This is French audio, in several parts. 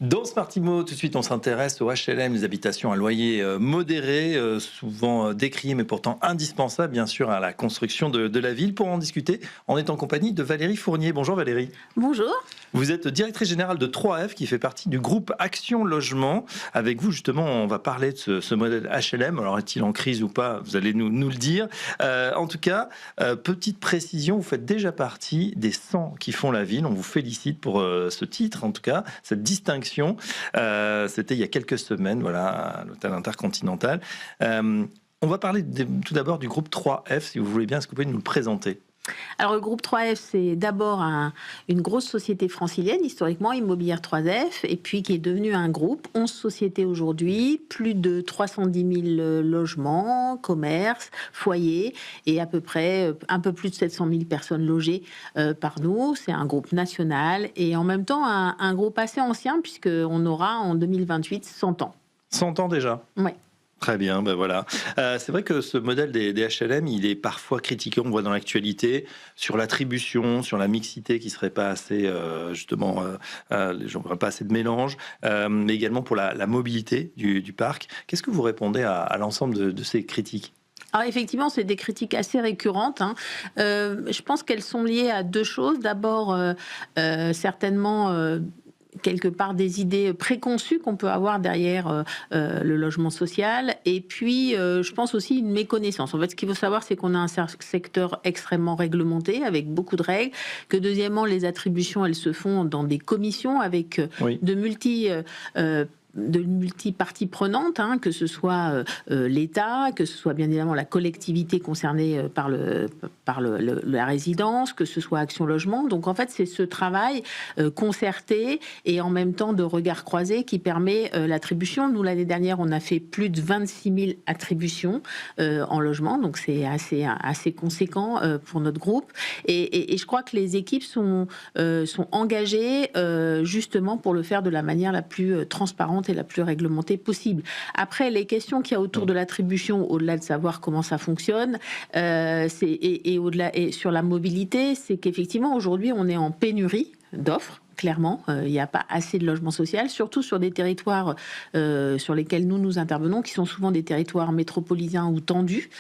Dans Smart Imo, tout de suite, on s'intéresse aux HLM, les habitations à loyer modéré, souvent décriées, mais pourtant indispensables, bien sûr, à la construction de la ville. Pour en discuter, on est en compagnie de Valérie Fournier. Bonjour Valérie. Bonjour. Vous êtes directrice générale de 3F, qui fait partie du groupe Action Logement. Avec vous, justement, on va parler de ce modèle HLM. Alors, est-il en crise ou pas? Vous allez nous le dire. En tout cas, petite précision, vous faites déjà partie des 100 qui font la ville. On vous félicite pour ce titre, en tout cas, cette distinction. C'était il y a quelques semaines, voilà, à l'hôtel Intercontinental. On va parler tout d'abord du groupe 3F, si vous voulez bien. Est-ce que vous pouvez nous le présenter? Alors le groupe 3F, c'est d'abord une grosse société francilienne, historiquement immobilière 3F, et puis qui est devenue un groupe, 11 sociétés aujourd'hui, plus de 310 000 logements, commerces, foyers, et à peu près un peu plus de 700 000 personnes logées par nous. C'est un groupe national et en même temps un groupe assez ancien, puisqu'on aura en 2028 100 ans. 100 ans déjà? Oui. Très bien, ben voilà. C'est vrai que ce modèle des HLM, il est parfois critiqué, on voit dans l'actualité, sur l'attribution, sur la mixité qui serait pas assez, justement, les gens n'auraient pas assez de mélange, mais également pour la mobilité du parc. Qu'est-ce que vous répondez à l'ensemble de ces critiques? Alors effectivement, c'est des critiques assez récurrentes. Je pense qu'elles sont liées à deux choses. D'abord, certainement quelque part des idées préconçues qu'on peut avoir derrière le logement social, et puis je pense aussi une méconnaissance. En fait, ce qu'il faut savoir, c'est qu'on a un secteur extrêmement réglementé avec beaucoup de règles, que deuxièmement, les attributions, elles se font dans des commissions avec Oui. de multi-parties prenantes, que ce soit l'État, que ce soit bien évidemment la collectivité concernée par la résidence, que ce soit Action Logement. Donc en fait, c'est ce travail concerté et en même temps de regard croisé qui permet l'attribution. Nous, l'année dernière, on a fait plus de 26 000 attributions en logement, donc c'est assez conséquent pour notre groupe. Et je crois que les équipes sont engagées justement pour le faire de la manière la plus transparente et la plus réglementée possible. Après, les questions qu'il y a autour de l'attribution, au-delà de savoir comment ça fonctionne, au-delà et sur la mobilité, c'est qu'effectivement aujourd'hui on est en pénurie d'offres. Clairement, il n'y a pas assez de logement social, surtout sur des territoires sur lesquels nous intervenons, qui sont souvent des territoires métropolitains ou tendus,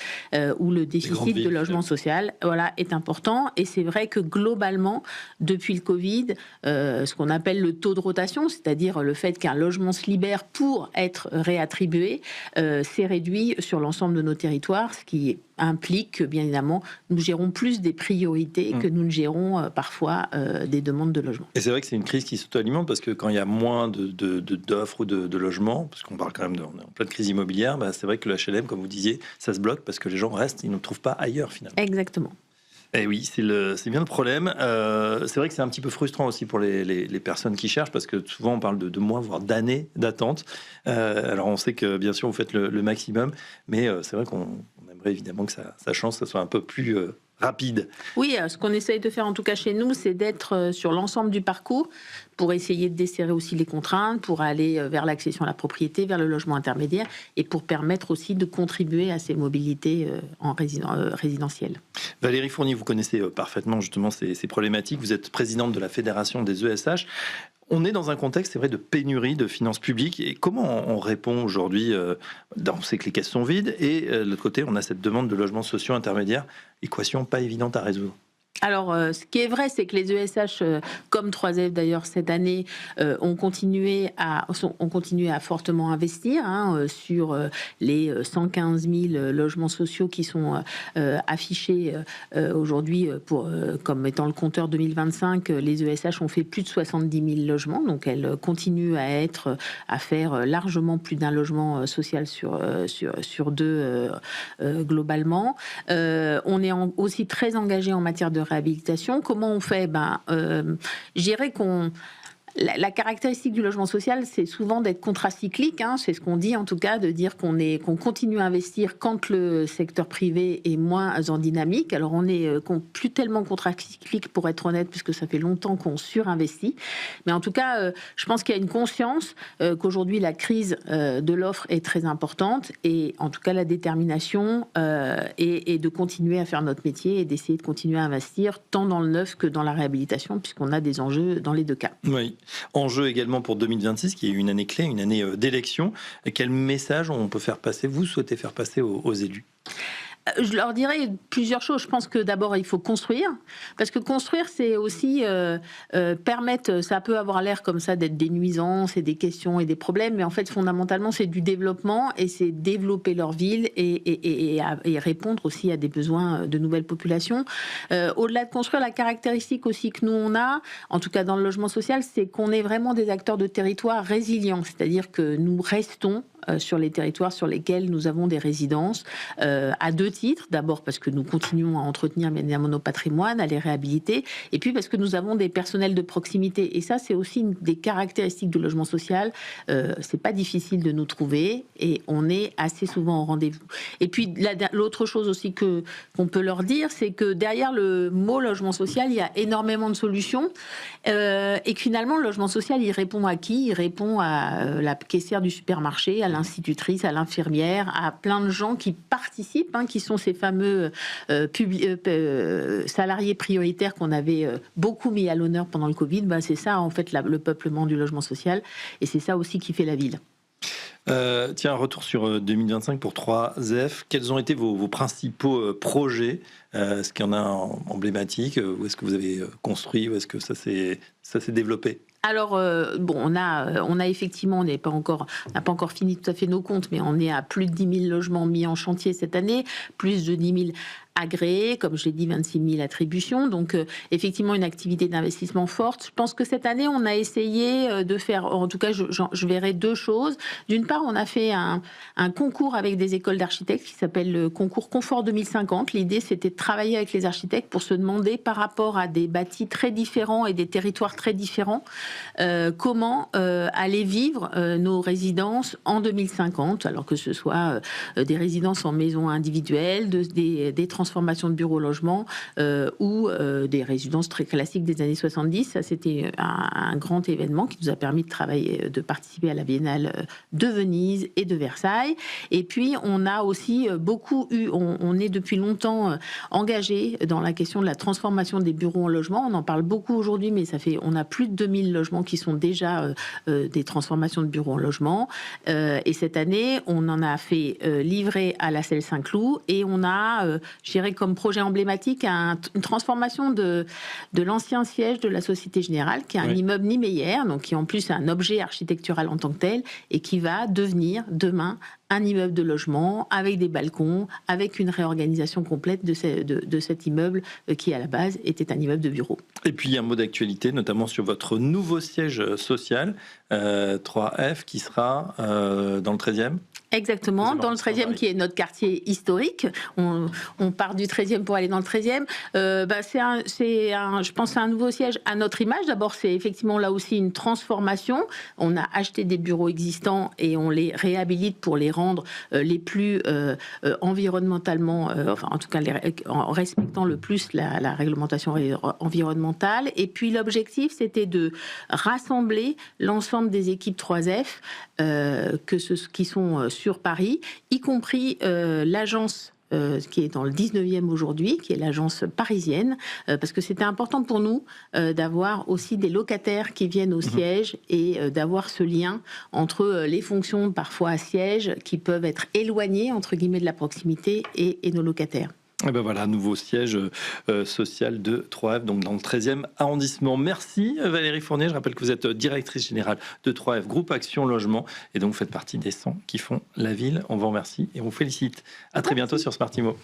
où le déficit de logement social, est important. Et c'est vrai que globalement, depuis le Covid, ce qu'on appelle le taux de rotation, c'est-à-dire le fait qu'un logement se libère pour être réattribué, s'est réduit sur l'ensemble de nos territoires, ce qui implique que, bien évidemment, nous gérons plus des priorités que nous ne gérons parfois des demandes de logement. Et c'est vrai que c'est une crise qui s'auto-alimente parce que quand il y a moins d'offres ou de logements, parce qu'on parle quand même on est en pleine crise immobilière, c'est vrai que le HLM, comme vous disiez, ça se bloque parce que les gens restent, ils ne trouvent pas ailleurs finalement. Exactement. Eh oui, c'est bien le problème. C'est vrai que c'est un petit peu frustrant aussi pour les personnes qui cherchent, parce que souvent on parle de mois, voire d'années d'attente. Alors on sait que bien sûr vous faites le maximum, mais c'est vrai qu'on aimerait évidemment que ça change, que ça soit un peu plus rapide. Oui, ce qu'on essaye de faire en tout cas chez nous, c'est d'être sur l'ensemble du parcours pour essayer de desserrer aussi les contraintes, pour aller vers l'accession à la propriété, vers le logement intermédiaire et pour permettre aussi de contribuer à ces mobilités résidentielles. Valérie Fournier, vous connaissez parfaitement justement ces problématiques. Vous êtes présidente de la Fédération des ESH. On est dans un contexte, c'est vrai, de pénurie de finances publiques. Et comment on répond aujourd'hui? On sait que les caisses sont vides et de l'autre côté, on a cette demande de logements sociaux intermédiaires. Équation pas évidente à résoudre. Alors, ce qui est vrai, c'est que les ESH, comme 3F d'ailleurs cette année, ont continué à fortement investir sur les 115 000 logements sociaux qui sont affichés aujourd'hui comme étant le compteur 2025. Les ESH ont fait plus de 70 000 logements, donc elles continuent à faire largement plus d'un logement social sur deux globalement. On est aussi très engagé en matière de réhabilitation. Comment on fait? Je dirais qu'on La caractéristique du logement social, c'est souvent d'être contracyclique. C'est ce qu'on dit en tout cas, de dire qu'on continue à investir quand le secteur privé est moins en dynamique. Alors on est plus tellement contracyclique pour être honnête, puisque ça fait longtemps qu'on surinvestit. Mais en tout cas, je pense qu'il y a une conscience qu'aujourd'hui la crise de l'offre est très importante, et en tout cas la détermination est de continuer à faire notre métier et d'essayer de continuer à investir tant dans le neuf que dans la réhabilitation, puisqu'on a des enjeux dans les deux cas. Oui. Enjeu également pour 2026, qui est une année clé, une année d'élection. Quel message on peut faire passer, vous souhaitez faire passer aux élus? Je leur dirais plusieurs choses. Je pense que d'abord, il faut construire. Parce que construire, c'est aussi permettre... Ça peut avoir l'air comme ça d'être des nuisances et des questions et des problèmes. Mais en fait, fondamentalement, c'est du développement et c'est développer leur ville et répondre aussi à des besoins de nouvelles populations. Au-delà de construire, la caractéristique aussi que nous, on a, en tout cas dans le logement social, c'est qu'on est vraiment des acteurs de territoire résilients. C'est-à-dire que nous restons sur les territoires sur lesquels nous avons des résidences, à deux titres. D'abord parce que nous continuons à entretenir bien évidemment nos patrimoines, à les réhabiliter, et puis parce que nous avons des personnels de proximité. Et ça, c'est aussi une des caractéristiques du logement social. C'est pas difficile de nous trouver et on est assez souvent au rendez-vous. Et puis l'autre chose aussi qu'on peut leur dire, c'est que derrière le mot logement social, il y a énormément de solutions, et que finalement le logement social, il répond à qui? Il répond à la caissière du supermarché, à l'institutrice, à l'infirmière, à plein de gens qui participent, qui sont ces fameux salariés prioritaires qu'on avait beaucoup mis à l'honneur pendant le Covid. C'est ça en fait le peuplement du logement social, et c'est ça aussi qui fait la ville. Tiens, un retour sur 2025 pour 3F. Quels ont été vos principaux projets? Est-ce qu'il y en a un emblématique? Où est-ce que vous avez construit? Où est-ce que ça s'est développé? Alors, on a effectivement, on n'a pas encore fini tout à fait nos comptes, mais on est à plus de 10 000 logements mis en chantier cette année, plus de 10 000 agréés, comme je l'ai dit, 26 000 attributions. Donc, effectivement, une activité d'investissement forte. Je pense que cette année, on a essayé de faire, en tout cas, je verrai deux choses. D'une part, on a fait un concours avec des écoles d'architectes qui s'appelle le concours Confort 2050. L'idée, c'était de travailler avec les architectes pour se demander, par rapport à des bâtis très différents et des territoires très différents, comment aller vivre nos résidences en 2050, alors que ce soit des résidences en maison individuelle, des transformations de bureaux-logements ou des résidences très classiques des années 70. Ça, c'était un grand événement qui nous a permis de participer à la Biennale de Venise et de Versailles. Et puis, on a aussi on est depuis longtemps engagé dans la question de la transformation des bureaux en logements. On en parle beaucoup aujourd'hui, mais on a plus de 2000 logements qui sont déjà des transformations de bureaux en logements. Et cette année, on en a fait livrer à la Selle Saint-Cloud, et on a, je dirais comme projet emblématique, une transformation de l'ancien siège de la Société Générale, qui est un immeuble Niemeyer, donc qui en plus est un objet architectural en tant que tel, et qui va devenir demain un immeuble de logement avec des balcons, avec une réorganisation complète de cet immeuble qui, à la base, était un immeuble de bureau. Et puis, un mot d'actualité, notamment sur votre nouveau siège social, 3F, qui sera dans le 13e. Exactement, dans le 13e, qui est notre quartier historique. On part du 13e pour aller dans le 13e. Je pense, c'est un nouveau siège à notre image. D'abord, c'est effectivement là aussi une transformation. On a acheté des bureaux existants et on les réhabilite pour les rendre les plus environnementalement, en tout cas en respectant le plus la réglementation environnementale. Et puis l'objectif, c'était de rassembler l'ensemble des équipes 3F qui sont sur Paris, y compris l'agence qui est dans le 19e aujourd'hui, qui est l'agence parisienne, parce que c'était important pour nous d'avoir aussi des locataires qui viennent au siège et d'avoir ce lien entre les fonctions parfois à siège qui peuvent être éloignées, entre guillemets, de la proximité et nos locataires. Et ben voilà, nouveau siège social de 3F, donc dans le 13e arrondissement. Merci Valérie Fournier. Je rappelle que vous êtes directrice générale de 3F, groupe Action Logement, et donc vous faites partie des 100 qui font la ville. On vous remercie et on vous félicite. À très bientôt sur Smart Imo.